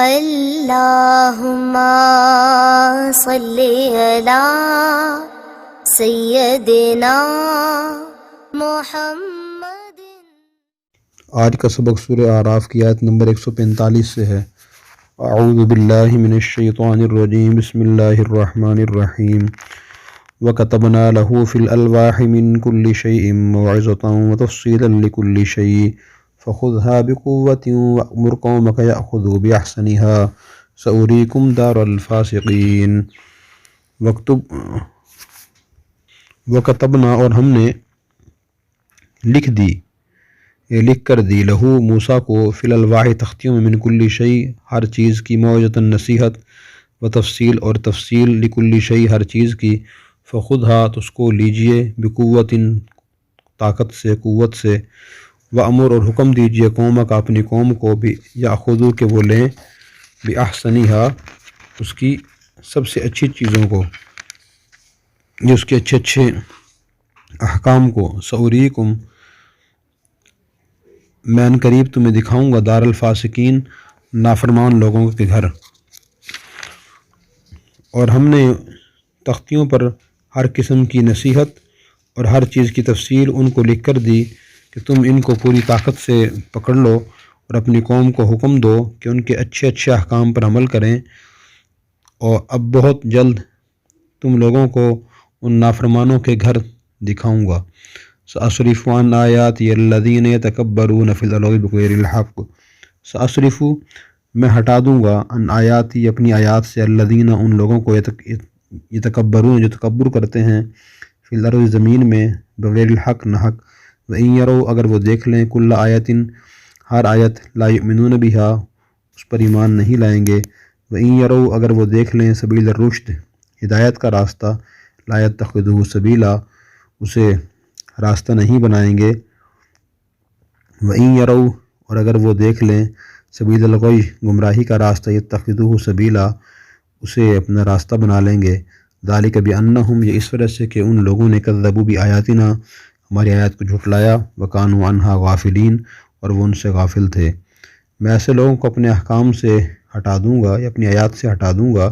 اللہم صلی علی سیدنا محمد۔ آج کا سبق سورہ اعراف کی آیت نمبر 145 سے ہے۔ اعوذ باللہ من الشیطان الرجیم، بسم اللہ الرحمن الرحیم۔ وَكَتَبْنَا لَهُ فِي الْأَلْوَاحِ مِنْ كُلِّ شَيْءٍ مَوْعِظَةً وَتَفْصِيلًا لِكُلِّ شَيْءٍ فَخُذْهَا بِقُوَّةٍ وَأْمُرْ قَوْمَكَ يَأْخُذُوا بِأَحْسَنِهَا سَأُرِيكُمْ دَارَ الْفَاسِقِينَ۔ وَكَتَبْنَا، اور ہم نے لکھ دی، یہ لکھ کر دی، لہو موسیٰ کو، فی الالواح تختیوں میں، من کل شیء ہر چیز کی، موعظۃ نصیحت، و تفصیل اور تفصیل، لکل شیء ہر چیز کی، فخذھا تو اس کو لیجئے، بقوۃ طاقت سے، قوت سے، وامر اور حکم دیجئے، قومک اپنی قوم کو، یاخذو کہ وہ لیں، باحسنھا اس کی سب سے اچھی چیزوں کو، جو اس کے اچھے اچھے احکام کو، سأریکم میں ان قریب تمہیں دکھاؤں گا، دار الفاسقین نافرمان لوگوں کے گھر۔ اور ہم نے تختیوں پر ہر قسم کی نصیحت اور ہر چیز کی تفصیل ان کو لکھ کر دی کہ تم ان کو پوری طاقت سے پکڑ لو اور اپنی قوم کو حکم دو کہ ان کے اچھے اچھے احکام پر عمل کریں۔ اور اب بہت جلد تم لوگوں کو ان نافرمانوں کے گھر دکھاؤں گا۔ سأصرف عن آیاتی الذین یتکبرون فی الارض بغیر الحق، سأصرف میں ہٹا دوں گا، عن آیاتی اپنی آیات سے، الذین ان لوگوں کو، یتکبرون جو تکبر کرتے ہیں، فی الارض زمین میں، بغیر الحق نہ حق، وإن یروا اگر وہ دیکھ لیں، کل آیت ہر آیت، لا یؤمنون بہا اس پر ایمان نہیں لائیں گے، وإن یروا اگر وہ دیکھ لیں، سبیل الرشد ہدایت کا راستہ، لا یتخذوہ سبیلا اسے راستہ نہیں بنائیں گے، وإن یروا اور اگر وہ دیکھ لیں، سبیل الغی گمراہی کا راستہ، یتخذوہ سبیلا اسے اپنا راستہ بنا لیں گے، ذالک بأنہم یہ اس وجہ سے کہ ان لوگوں نے، کذبوا بآیاتنا ہماری آیات کو جھٹلایا، وکانوا عنہا غافلین اور وہ ان سے غافل تھے۔ میں ایسے لوگوں کو اپنے احکام سے ہٹا دوں گا، یا اپنی آیات سے ہٹا دوں گا،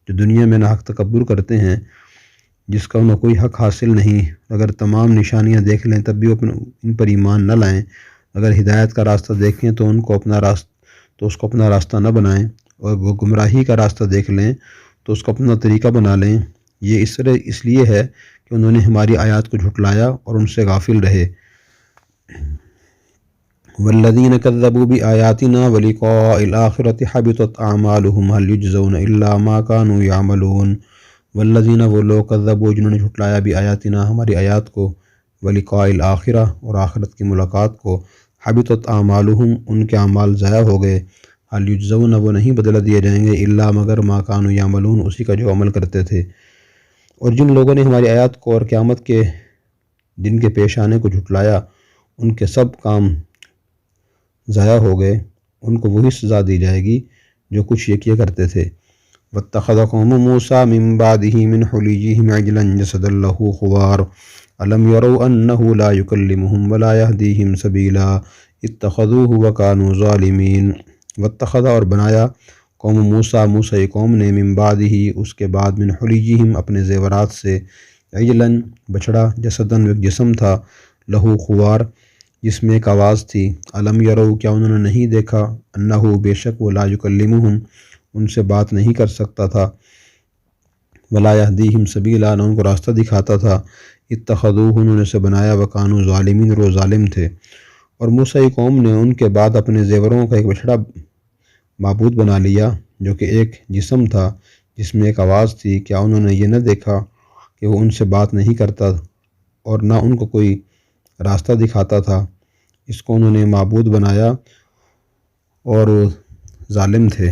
جو دنیا میں ناحق تکبر کرتے ہیں، جس کا انہیں کوئی حق حاصل نہیں، اگر تمام نشانیاں دیکھ لیں تب بھی وہ ان پر ایمان نہ لائیں، اگر ہدایت کا راستہ دیکھیں تو اس کو اپنا راستہ نہ بنائیں، اور وہ گمراہی کا راستہ دیکھ لیں تو اس کو اپنا طریقہ بنا لیں۔ یہ اس لیے ہے کہ انہوں نے ہماری آیات کو جھٹلایا اور ان سے غافل رہے۔ والذین کذبوا بآیاتنا ولقاء الآخرۃ حبطت اعمالهم هل یجزون الا ما كانوا یعملون۔ والذین وہ لوگ، کذبوا جنہوں نے جھٹلایا، بآیاتنا ہماری آیات کو، ولقاء الآخرہ اور آخرت کی ملاقات کو، حبطت اعمالهم ان کے اعمال ضائع ہو گئے، هل یجزون وہ نہیں بدلہ دیے جائیں گے، الا مگر ما كانوا یعملون اسی کا جو عمل کرتے تھے۔ اور جن لوگوں نے ہماری آیات کو اور قیامت کے دن کے پیش آنے کو جھٹلایا، ان کے سب کام ضائع ہو گئے، ان کو وہی سزا دی جائے گی جو کچھ یہ کیا کرتے تھے۔ وَاتَّخَذَ قَوْمُ مُوسَىٰ مِن بَعْدِهِ مِنْ حُلِيِّهِمْ عِجْلًا جَسَدًا لَهُ خُوَارٌ أَلَمْ يَرَوْا أَنَّهُ لَا يُكَلِّمُهُمْ وَلَا يَهْدِيهِمْ سَبِيلًا اتَّخَذُوهُ وَكَانُوا ظَالِمِينَ۔ وَاتَّخَذَ اور بنایا، قوم موسیٰ قوم نے، من بعدہ اس کے بعد، من حلیہم اپنے زیورات سے، عجلاً بچڑا، جسداً ایک جسم تھا، لہو خوار جس میں ایک آواز تھی، الم یروا کیا انہوں نے نہیں دیکھا، انہو بے شک وہ، لا یکلمہم ان سے بات نہیں کر سکتا تھا، ولا یہدیہم سبیلا نہ ان کو راستہ دکھاتا تھا، اتخذوہ انہوں نے اسے بنایا، وکانوا ظالمین اور وہ ظالم تھے۔ اور موسیٰ قوم نے ان کے بعد اپنے زیوروں کا ایک بچڑا معبود بنا لیا، جو کہ ایک جسم تھا جس میں ایک آواز تھی، کیا انہوں نے یہ نہ دیکھا کہ وہ ان سے بات نہیں کرتا اور نہ ان کو کوئی راستہ دکھاتا تھا، اس کو انہوں نے معبود بنایا اور ظالم تھے۔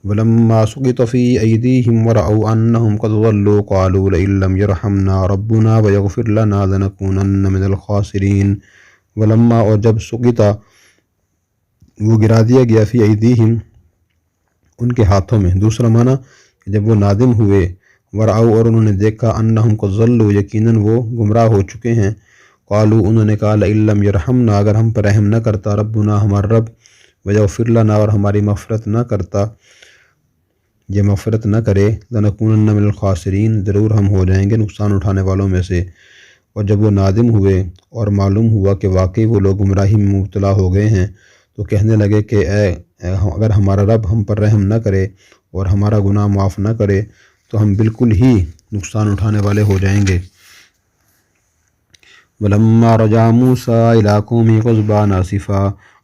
وَلَمَّا سُقِطَ فِي أَيْدِيهِمْ وَرَأَوْا أَنَّهُمْ قَدْ ضَلُّوا قَالُوا لَئِن لَّمْ يَرْحَمْنَا رَبُّنَا وَيَغْفِرْ لَنَا لَنَكُونَنَّ مِنَ الْخَاسِرِينَ۔ وَلَمَّا اور جب سُقِطَ وہ گرا دیا گیا، فی ایدیہم ان کے ہاتھوں میں، دوسرا معنی کہ جب وہ نادم ہوئے، ورأوا اور انہوں نے دیکھا، انہم قد ضلوا یقیناً وہ گمراہ ہو چکے ہیں، قالوا انہوں نے کہا، لئن لم یرحمنا اگر ہم پر رحم نہ کرتا، ربنا ہمارا رب، ویغفر لنا، اور ہماری مغفرت نہ کرتا، یہ مغفرت نہ کرے، لنکونن من الخاسرین، ضرور ہم ہو جائیں گے نقصان اٹھانے والوں میں سے۔ اور جب وہ نادم ہوئے اور معلوم ہوا کہ واقعی وہ لوگ گمراہی میں مبتلا ہو گئے ہیں، تو کہنے لگے کہ اگر ہمارا رب ہم پر رحم نہ کرے اور ہمارا گناہ معاف نہ کرے تو ہم بالکل ہی نقصان اٹھانے والے ہو جائیں گے۔ وَلَمَّا رَجَعَ مُوسَىٰ إِلَىٰ قَوْمِهِ غَضْبَانَ آسِفًا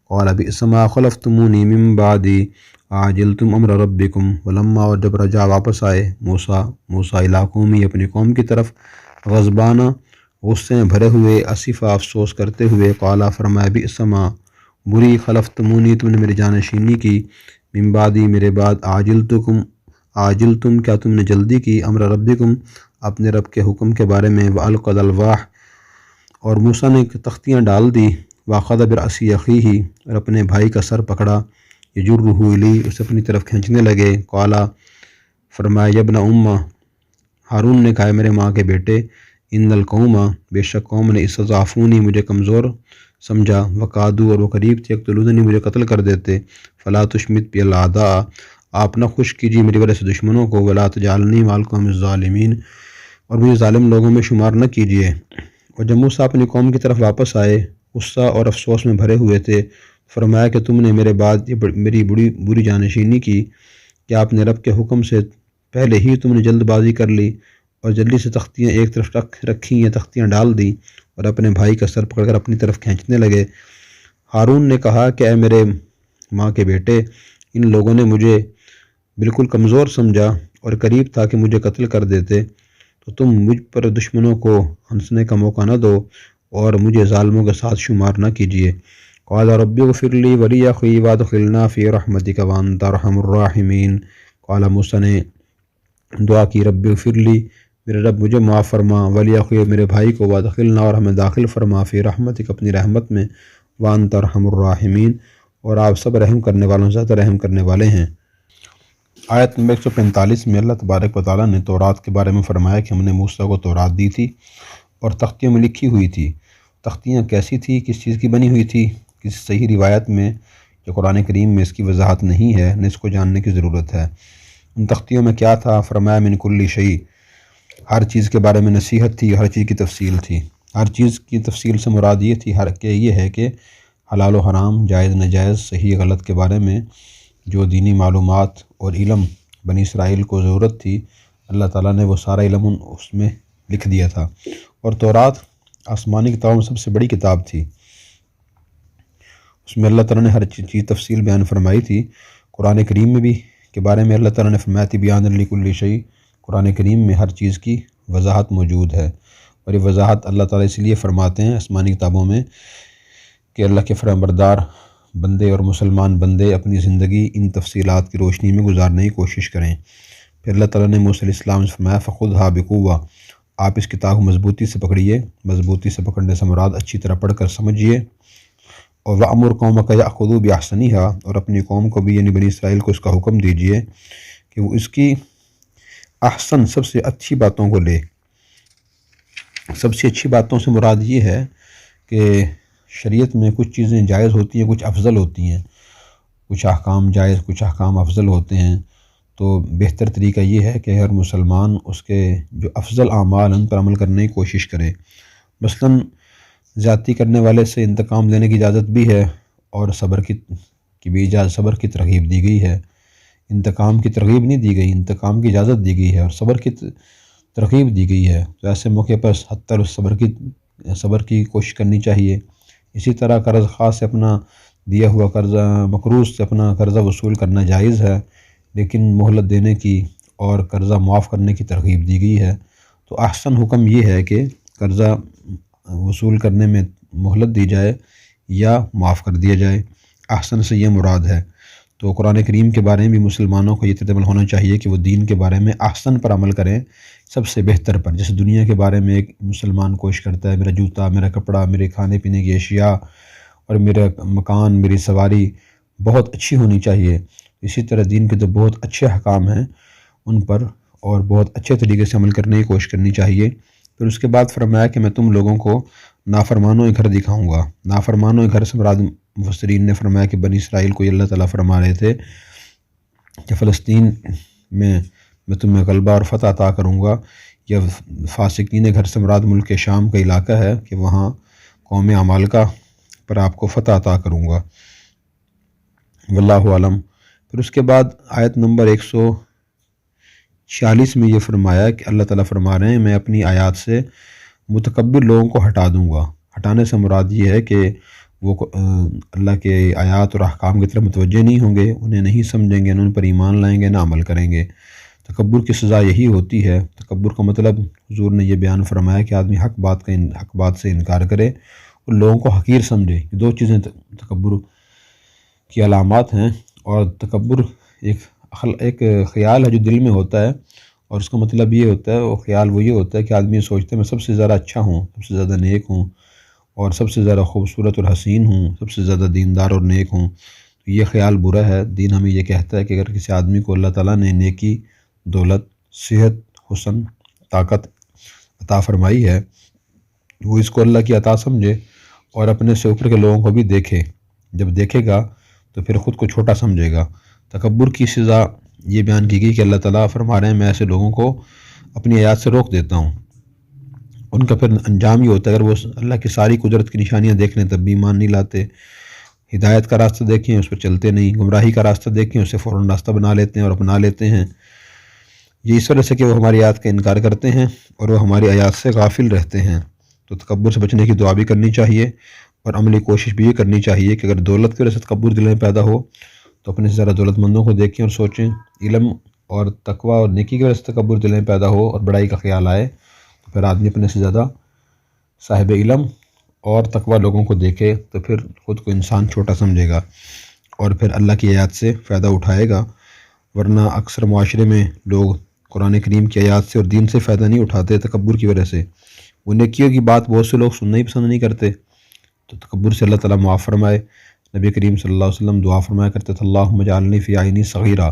قَالَ بِئْسَ مَا خَلَفْتُمُونِي مِن بَعْدِي أَعَجِلْتُمْ أَمْرَ رَبِّكُمْ۔ وَلَمَّا، اور جب رجع واپس آئے موسیٰ إِلَىٰ قَوْمِهِ اپنی قوم کی طرف، غضبانہ غصے میں بھرے ہوئے، آسفا افسوس کرتے ہوئے، قالا فرمایا، بئس ما بری، خلفتمونی تم نے میری جانشینی کی، من بعدی میرے بعد، عاجلتم کیا تم نے جلدی کی، امر ربکم اپنے رب کے حکم کے بارے میں، وَأَلْقَى الْأَلْوَاحَ اور موسیٰ نے تختیاں ڈال دی، وَأَخَذَ بِرَأْسِ أَخِيهِ اور اپنے بھائی کا سر پکڑا، يَجُرُّهُ إِلَيْهِ اسے اپنی طرف کھینچنے لگے، قالا فرمایا، يَا ابْنَ أُمَّ ہارون نے کہا، میرے ماں کے بیٹے، ان القوم بے شک قوم نے، استضعفونی مجھے کمزور سمجھا، وقادو اور وہ قریب تھے، یقتلوننی مجھے قتل کر دیتے، فلا تشمت بی الاعداء آپ نہ خوش کیجیے میری وجہ سے دشمنوں کو، ولا تجعلنی مع القوم الظالمین اور مجھے ظالم لوگوں میں شمار نہ کیجیے۔ اور جب موسیٰ اپنی قوم کی طرف واپس آئے، غصہ اور افسوس میں بھرے ہوئے تھے، فرمایا کہ تم نے میرے بعد میری بری جانشینی کی، کہ آپ نے رب کے حکم سے پہلے ہی تم نے جلد بازی کر لی اور جلدی سے تختیاں ایک طرف رکھیں یا تختیاں ڈال دیں اور اپنے بھائی کا سر پکڑ کر اپنی طرف کھینچنے لگے۔ ہارون نے کہا کہ اے میرے ماں کے بیٹے، ان لوگوں نے مجھے بالکل کمزور سمجھا اور قریب تھا کہ مجھے قتل کر دیتے، تو تم مجھ پر دشمنوں کو ہنسنے کا موقع نہ دو اور مجھے ظالموں کے ساتھ شمار نہ کیجیے۔ قال رب اغفر لی ولی اخی وادخلنا فی رحمتک وانت ارحم الراحمین۔ قال موسیٰ نے دعا کی، رب اغفر لی میرے رب مجھے معاف فرما، ولی اخی میرے بھائی کو، وادخلنا اور ہمیں داخل فرما، فی رحمتک اپنی رحمت میں، وانت ارحم الراحمین اور آپ سب رحم کرنے والوں سے زیادہ رحم کرنے والے ہیں۔ آیت نمبر 145 میں اللہ تبارک و تعالیٰ نے تورات کے بارے میں فرمایا کہ ہم نے موسیٰ کو تورات دی تھی اور تختیوں میں لکھی ہوئی تھی۔ تختیاں کیسی تھی، کس چیز کی بنی ہوئی تھی، کسی صحیح روایت میں یا قرآن کریم میں اس کی وضاحت نہیں ہے، نہ اس کو جاننے کی ضرورت ہے۔ ان تختیوں میں کیا تھا؟ فرمایا من کل شیء، ہر چیز کے بارے میں نصیحت تھی، ہر چیز کی تفصیل تھی۔ ہر چیز کی تفصیل سے مراد یہ تھی یہ ہے کہ حلال و حرام، جائز ناجائز، صحیح غلط کے بارے میں جو دینی معلومات اور علم بنی اسرائیل کو ضرورت تھی، اللہ تعالیٰ نے وہ سارا علم اس میں لکھ دیا تھا۔ اور تورات آسمانی کتابوں میں سب سے بڑی کتاب تھی، اس میں اللہ تعالیٰ نے ہر چیز تفصیل بیان فرمائی تھی۔ قرآن کریم میں بھی کے بارے میں اللہ تعالیٰ نے فرمایا تھی، بیان لکل شیء، قرآن کریم میں ہر چیز کی وضاحت موجود ہے، اور یہ وضاحت اللہ تعالیٰ اس لیے فرماتے ہیں آسمانی کتابوں میں کہ اللہ کے فرمانبردار بندے اور مسلمان بندے اپنی زندگی ان تفصیلات کی روشنی میں گزارنے کی کوشش کریں۔ پھر اللہ تعالیٰ نے موسیٰ علیہ السلام سے فرمایا، فخذھا بقوۃ، آپ اس کتاب کو مضبوطی سے پکڑیے، مضبوطی سے پکڑنے سے مراد اچھی طرح پڑھ کر سمجھیے، اور وَأْمُرْ قَوْمَكَ يَأْخُذُوا بِأَحْسَنِهَا، اور اپنی قوم کو بھی یعنی بنی اسرائیل کو اس کا حکم دیجیے کہ وہ اس کی احسن سب سے اچھی باتوں کو لے۔ سب سے اچھی باتوں سے مراد یہ ہے کہ شریعت میں کچھ چیزیں جائز ہوتی ہیں، کچھ افضل ہوتی ہیں، کچھ احکام جائز، کچھ احکام افضل ہوتے ہیں، تو بہتر طریقہ یہ ہے کہ ہر مسلمان اس کے جو افضل اعمال ان پر عمل کرنے کی کوشش کرے۔ مثلاً زیادتی کرنے والے سے انتقام لینے کی اجازت بھی ہے، اور صبر کی بھی اجازت، صبر کی ترغیب دی گئی ہے۔ انتقام کی ترغیب نہیں دی گئی، انتقام کی اجازت دی گئی ہے، اور صبر کی ترغیب دی گئی ہے۔ تو ایسے موقع پر حتی صبر کی کوشش کرنی چاہیے۔ اسی طرح قرض خواہ سے اپنا دیا ہوا قرضہ، مقروض سے اپنا قرضہ وصول کرنا جائز ہے، لیکن مہلت دینے کی اور قرضہ معاف کرنے کی ترغیب دی گئی ہے۔ تو احسن حکم یہ ہے کہ قرضہ وصول کرنے میں مہلت دی جائے یا معاف کر دیا جائے، احسن سے یہ مراد ہے۔ تو قرآن کریم کے بارے میں بھی مسلمانوں کو یہ تدبر ہونا چاہیے کہ وہ دین کے بارے میں احسن پر عمل کریں، سب سے بہتر پر۔ جیسے دنیا کے بارے میں ایک مسلمان کوشش کرتا ہے، میرا جوتا، میرا کپڑا، میرے کھانے پینے کی اشیاء اور میرا مکان، میری سواری بہت اچھی ہونی چاہیے۔ اسی طرح دین کے جو بہت اچھے احکام ہیں ان پر اور بہت اچھے طریقے سے عمل کرنے کی کوشش کرنی چاہیے۔ پھر اس کے بعد فرمایا کہ میں تم لوگوں کو نافرمانوں کے گھر دکھاؤں گا۔ نافرمانوں کے گھر سے مراد مفسرین نے فرمایا کہ بنی اسرائیل کو یہ اللہ تعالیٰ فرما رہے تھے کہ فلسطین میں تمہیں غلبہ اور فتح عطا کروں گا، یا فاسقین گھر سے مراد ملک شام کا علاقہ ہے کہ وہاں قوم عمالقہ پر آپ کو فتح عطا کروں گا، واللہ عالم۔ پھر اس کے بعد آیت نمبر 146 میں یہ فرمایا کہ اللہ تعالیٰ فرما رہے ہیں میں اپنی آیات سے متکبر لوگوں کو ہٹا دوں گا۔ ہٹانے سے مراد یہ ہے کہ وہ اللہ کے آیات اور احکام کی طرف متوجہ نہیں ہوں گے، انہیں نہیں سمجھیں گے، نہ ان پر ایمان لائیں گے، نہ عمل کریں گے۔ تکبر کی سزا یہی ہوتی ہے۔ تکبر کا مطلب حضور نے یہ بیان فرمایا کہ آدمی حق بات سے انکار کرے اور لوگوں کو حقیر سمجھے۔ یہ دو چیزیں تکبر کی علامات ہیں، اور تکبر ایک خیال ہے جو دل میں ہوتا ہے، اور اس کا مطلب یہ ہوتا ہے، وہ خیال وہ یہ ہوتا ہے کہ آدمی سوچتا ہے میں سب سے زیادہ اچھا ہوں، سب سے زیادہ نیک ہوں، اور سب سے زیادہ خوبصورت اور حسین ہوں، سب سے زیادہ دیندار اور نیک ہوں۔ تو یہ خیال برا ہے۔ دین ہمیں یہ کہتا ہے کہ اگر کسی آدمی کو اللہ تعالیٰ نے نیکی، دولت، صحت، حسن، طاقت عطا فرمائی ہے، وہ اس کو اللہ کی عطا سمجھے اور اپنے سے اوپر کے لوگوں کو بھی دیکھے۔ جب دیکھے گا تو پھر خود کو چھوٹا سمجھے گا۔ تکبر کی سزا یہ بیان کی گئی کہ اللہ تعالیٰ فرما رہے ہیں میں ایسے لوگوں کو اپنی آیات سے روک دیتا ہوں۔ ان کا پھر انجام یہ ہوتا ہے، اگر وہ اللہ کی ساری قدرت کی نشانیاں دیکھ لیں تب بھی ایمان نہیں لاتے، ہدایت کا راستہ دیکھیں اس پر چلتے نہیں، گمراہی کا راستہ دیکھیں اسے فوراً راستہ بنا لیتے ہیں اور اپنا لیتے ہیں۔ یہ اس وجہ سے کہ وہ ہماری آیات کا انکار کرتے ہیں اور وہ ہماری آیات سے غافل رہتے ہیں۔ تو تکبر سے بچنے کی دعا بھی کرنی چاہیے، اور عملی کوشش بھی یہ کرنی چاہیے کہ اگر دولت کی وجہ سے تکبر دل میں پیدا ہو تو اپنے سے زیادہ دولت مندوں کو دیکھیں اور سوچیں۔ علم اور تقوی اور نیکی کی وجہ سے تکبر دل میں پیدا ہو اور بڑائی کا خیال آئے تو پھر آدمی اپنے سے زیادہ صاحب علم اور تقوی لوگوں کو دیکھے تو پھر خود کو انسان چھوٹا سمجھے گا اور پھر اللہ کی آیات سے فائدہ اٹھائے گا۔ ورنہ اکثر معاشرے میں لوگ قرآن کریم کی آیات سے اور دین سے فائدہ نہیں اٹھاتے تکبر کی وجہ سے۔ وہ نیکیوں کی بات بہت سے لوگ سننا ہی پسند نہیں کرتے، تو تکبر سے اللہ تعالیٰ معاف فرمائے۔ نبی کریم صلی اللہ علیہ وسلم دعا فرمایا کرتے تھے اللہم اجعلنی فی عینی صغیرہ،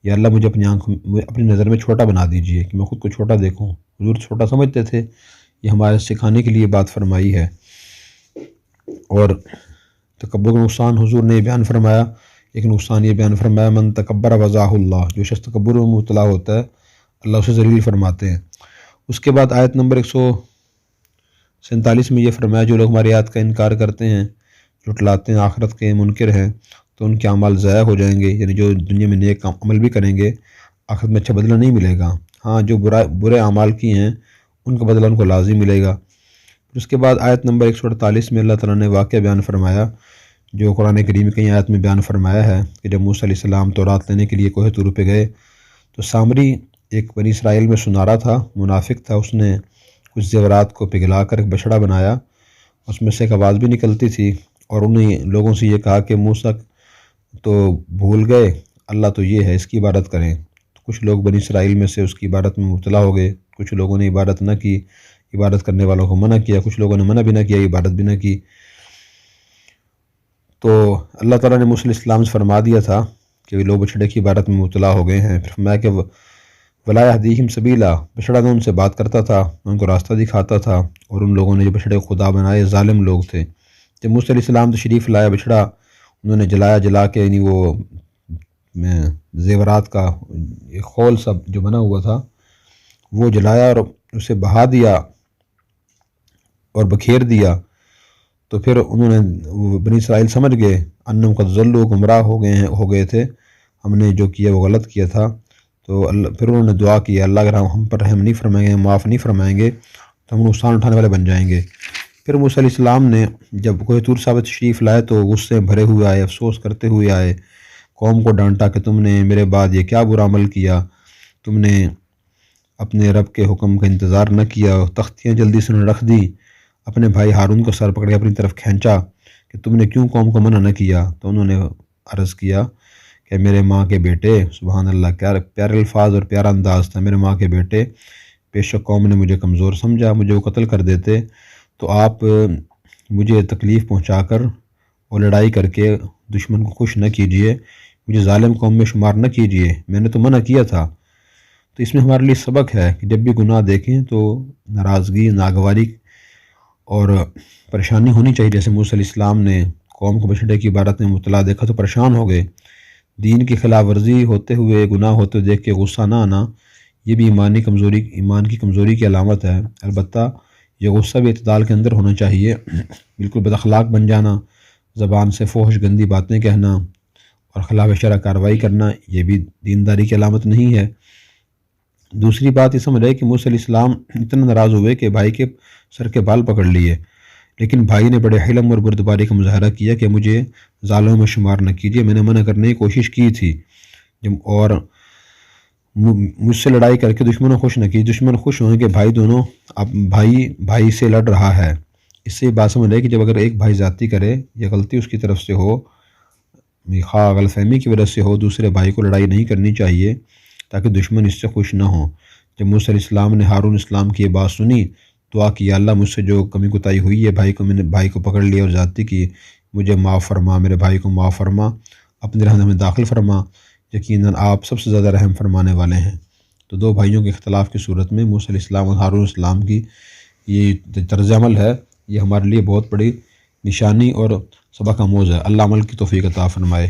یا اللہ مجھے اپنی نظر میں چھوٹا بنا دیجئے کہ میں خود کو چھوٹا دیکھوں۔ حضور چھوٹا سمجھتے تھے، یہ ہمارے سکھانے کے لیے بات فرمائی ہے۔ اور تکبر کا نقصان حضور نے بیان فرمایا، ایک نقصان یہ بیان فرمایا من تکبر وضاہ اللہ، جو شخص تکبر میں مبتلا ہوتا ہے اللہ اسے ذلیل فرماتے ہیں۔ اس کے بعد آیت نمبر 147 میں یہ فرمایا جو لوگ ہماری آیات کا انکار کرتے ہیں، جھٹلاتے ہیں، آخرت کے منکر ہیں، تو ان کے اعمال ضائع ہو جائیں گے، یعنی جو دنیا میں نیک عمل بھی کریں گے آخرت میں اچھا بدلہ نہیں ملے گا۔ ہاں جو برے اعمال کی ہیں ان کا بدلہ ان کو لازم ملے گا۔ پھر اس کے بعد آیت نمبر 148 میں اللہ تعالیٰ نے واقعہ بیان فرمایا جو قرآن کریم کی آیت میں بیان فرمایا ہے کہ جب موسیٰ علیہ السلام تورات لینے کے لیے کوہ طور پہ گئے تو سامری ایک بنی اسرائیل میں سنارا تھا، منافق تھا، اس نے کچھ زیورات کو پگھلا کر ایک بچڑا بنایا، اس میں سے ایک آواز بھی نکلتی تھی، اور انہیں لوگوں سے یہ کہا کہ موسیٰ تو بھول گئے، اللہ تو یہ ہے، اس کی عبادت کریں۔ تو کچھ لوگ بنی اسرائیل میں سے اس کی عبادت میں مبتلا ہو گئے، کچھ لوگوں نے عبادت نہ کی، عبادت کرنے والوں کو منع کیا، کچھ لوگوں نے منع بھی نہ کیا، عبادت بھی نہ کی۔ تو اللہ تعالیٰ نے موسیٰ علیہ السلام سے فرما دیا تھا کہ وہ لوگ بچڑے کی عبادت میں مبتلا ہو گئے ہیں۔ پھر فرمایا کہ وَلَا يَهْدِيهِمْ سَبِيلًا، بچڑا تو ان سے بات کرتا تھا، ان کو راستہ دکھاتا تھا، اور ان لوگوں نے جو بچڑے خدا بنائے ظالم لوگ تھے۔ جب موسیٰ علیہ السلام تشریف لایا بچڑا انہوں نے جلا کے یعنی وہ زیورات کا خول سب جو بنا ہوا تھا وہ جلایا اور اسے بہا دیا اور بکھیر دیا، تو پھر انہوں نے بنی اسرائیل سمجھ گئے انہم قد ضلوا، گمراہ ہو گئے تھے، ہم نے جو کیا وہ غلط کیا تھا۔ تو پھر انہوں نے دعا کی اللہ اگر ہم پر رحم نہیں فرمائیں گے، معاف نہیں فرمائیں گے تو ہم نقصان اٹھانے والے بن جائیں گے۔ پھر موسیٰ علیہ السلام نے جب کوہ طور صاحب تشریف لائے تو غصے بھرے ہوئے آئے، افسوس کرتے ہوئے آئے، قوم کو ڈانٹا کہ تم نے میرے بعد یہ کیا برا عمل کیا، تم نے اپنے رب کے حکم کا انتظار نہ کیا، تختیاں جلدی سے رکھ دی، اپنے بھائی ہارون کو سر پکڑ کے اپنی طرف کھینچا کہ تم نے کیوں قوم کو منع نہ کیا۔ تو انہوں نے عرض کیا کہ میرے ماں کے بیٹے، سبحان اللہ کیا پیارے الفاظ اور پیارا انداز تھا، میرے ماں کے بیٹے، بے شک قوم نے مجھے کمزور سمجھا، مجھے وہ قتل کر دیتے، تو آپ مجھے تکلیف پہنچا کر اور لڑائی کر کے دشمن کو خوش نہ کیجیے، مجھے ظالم قوم میں شمار نہ کیجیے، میں نے تو منع کیا تھا۔ تو اس میں ہمارے لیے سبق ہے کہ جب بھی گناہ دیکھیں تو ناراضگی، ناگواری اور پریشانی ہونی چاہیے، جیسے موسیٰ علیہ السلام نے قوم کو بچھڑے کی عبارت میں مبتلا دیکھا تو پریشان ہو گئے۔ دین کی خلاف ورزی ہوتے ہوئے، گناہ ہوتے ہوئے دیکھ کے غصہ نہ آنا، یہ بھی ایمان کی کمزوری کی علامت ہے۔ البتہ یہ غصہ بھی اعتدال کے اندر ہونا چاہیے۔ بالکل بد اخلاق بن جانا، زبان سے فحش گندی باتیں کہنا اور خلاف شرع کارروائی کرنا، یہ بھی دینداری کی علامت نہیں ہے۔ دوسری بات یہ سمجھ رہے کہ موسیٰ علیہ السلام اتنا ناراض ہوئے کہ بھائی کے سر کے بال پکڑ لیے، لیکن بھائی نے بڑے حلم اور بردباری کا مظاہرہ کیا کہ مجھے ظالموں میں شمار نہ کیجیے، میں نے منع کرنے کی کوشش کی تھی اور مجھ سے لڑائی کر کے دشمنوں خوش نہ کی۔ دشمن خوش ہوئیں کہ بھائی سے لڑ رہا ہے۔ اس سے یہ بات سمجھ رہے کہ جب اگر ایک بھائی زیادتی کرے یا غلطی اس کی طرف سے ہو، خواہ غلط فہمی کی وجہ سے ہو، دوسرے بھائی کو لڑائی نہیں کرنی چاہیے تاکہ دشمن اس سے خوش نہ ہوں۔ جب موسیٰ علیہ السلام نے ہارون السلام کی یہ بات سنی، دعا کی، یا اللہ مجھ سے جو کمی کوتاہی ہوئی ہے، میں نے بھائی کو پکڑ لیا اور زیادتی کی، مجھے معاف فرما، میرے بھائی کو معاف فرما، اپنے رحمت میں داخل فرما، یقیناً آپ سب سے زیادہ رحم فرمانے والے ہیں۔ تو دو بھائیوں کے اختلاف کی صورت میں موسیٰ علیہ السلام اور ہارون السلام کی یہ طرز عمل ہے، یہ ہمارے لیے بہت بڑی نشانی اور سبق آموز ہے۔ اللہ عمل کی توفیق عطا فرمائے۔